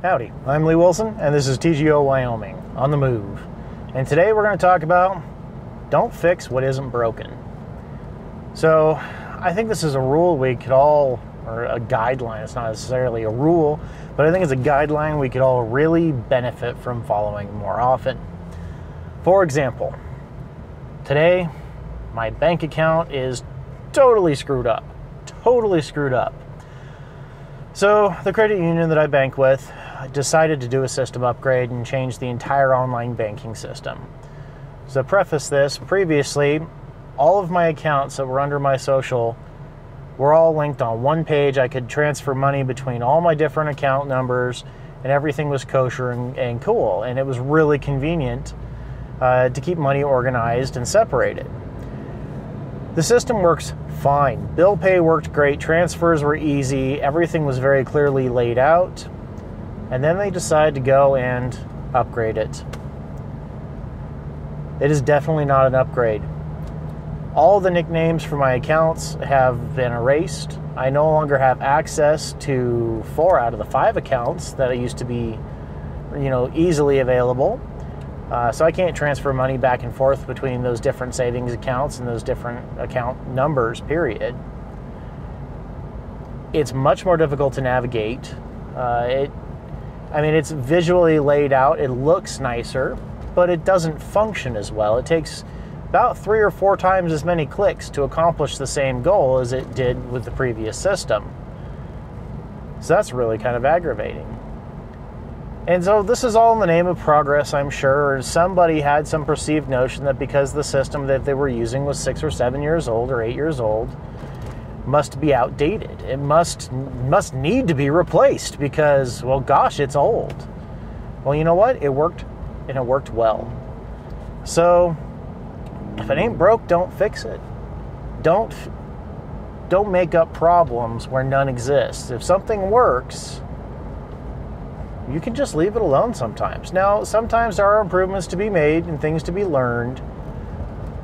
Howdy, I'm Lee Wilson, and this is TGO Wyoming, on the move. And today we're going to talk about don't fix what isn't broken. So, I think this is a rule we could all, or a guideline, it's not necessarily a rule, but I think it's a guideline we could all really benefit from following more often. For example, today my bank account is totally screwed up. Totally screwed up. So, the credit union that I bank with decided to do a system upgrade and change the entire online banking system. So to preface this, previously, all of my accounts that were under my social were all linked on one page. I could transfer money between all my different account numbers, and everything was kosher and cool. And it was really convenient to keep money organized and separated. The system works fine. Bill pay worked great. Transfers were easy. Everything was very clearly laid out. And then they decided to go and upgrade it. It is definitely not an upgrade. All the nicknames for my accounts have been erased. I no longer have access to 4 out of the 5 accounts that used to be, easily available. So I can't transfer money back and forth between those different savings accounts and those different account numbers, period. It's much more difficult to navigate. It's visually laid out. It looks nicer, but it doesn't function as well. It takes about 3 or 4 times as many clicks to accomplish the same goal as it did with the previous system. So that's really kind of aggravating. And so this is all in the name of progress, I'm sure. Somebody had some perceived notion that because the system that they were using was 6 or 7 years old or 8 years old, must be outdated. It must need to be replaced because, well, gosh, it's old. Well, you know what? It worked, and it worked well. So, if it ain't broke, don't fix it. Don't make up problems where none exist. If something works, you can just leave it alone sometimes. Now, sometimes there are improvements to be made and things to be learned.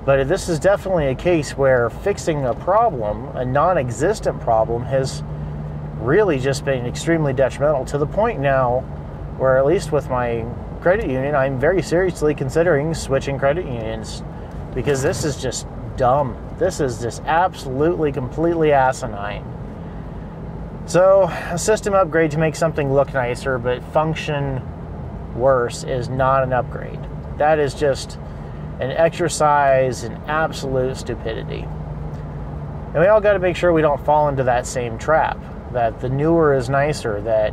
But this is definitely a case where fixing a problem, a non-existent problem, has really just been extremely detrimental to the point now where, at least with my credit union, I'm very seriously considering switching credit unions because this is just dumb. This is just absolutely, completely asinine. So, a system upgrade to make something look nicer but function worse is not an upgrade. That is just an exercise in absolute stupidity. And we all got to make sure we don't fall into that same trap, that the newer is nicer, that,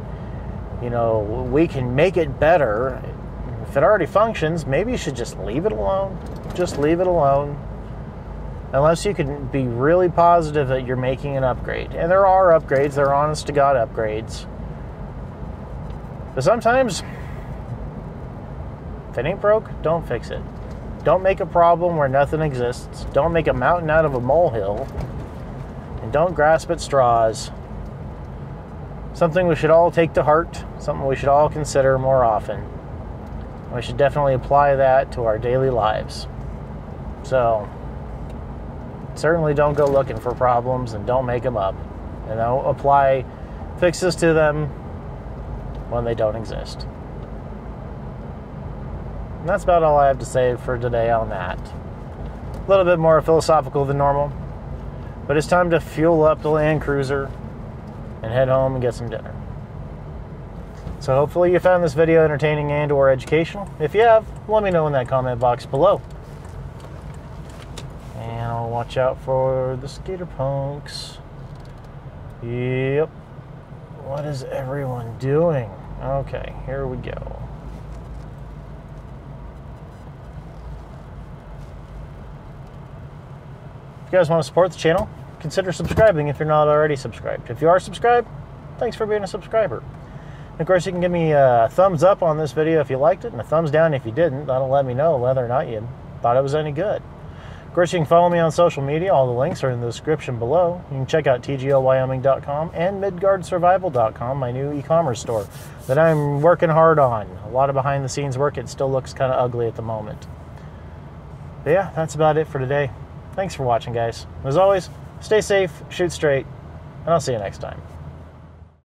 we can make it better. If it already functions, maybe you should just leave it alone. Just leave it alone. Unless you can be really positive that you're making an upgrade. And there are upgrades, there are honest-to-God upgrades. But sometimes, if it ain't broke, don't fix it. Don't make a problem where nothing exists. Don't make a mountain out of a molehill. And don't grasp at straws. Something we should all take to heart. Something we should all consider more often. We should definitely apply that to our daily lives. So, certainly don't go looking for problems and don't make them up. Apply fixes to them when they don't exist. And that's about all I have to say for today on that. A little bit more philosophical than normal. But it's time to fuel up the Land Cruiser and head home and get some dinner. So hopefully you found this video entertaining and or educational. If you have, let me know in that comment box below. And I'll watch out for the skater punks. Yep. What is everyone doing? Okay, here we go. If you guys want to support the channel, consider subscribing if you're not already subscribed. If you are subscribed, thanks for being a subscriber. And of course, you can give me a thumbs up on this video if you liked it, and a thumbs down if you didn't. That'll let me know whether or not you thought it was any good. Of course, you can follow me on social media. All the links are in the description below. You can check out tgowyoming.com and midgardsurvival.com, my new e-commerce store that I'm working hard on. A lot of behind-the-scenes work. It still looks kind of ugly at the moment. But yeah, that's about it for today. Thanks for watching, guys. As always, stay safe, shoot straight, and I'll see you next time.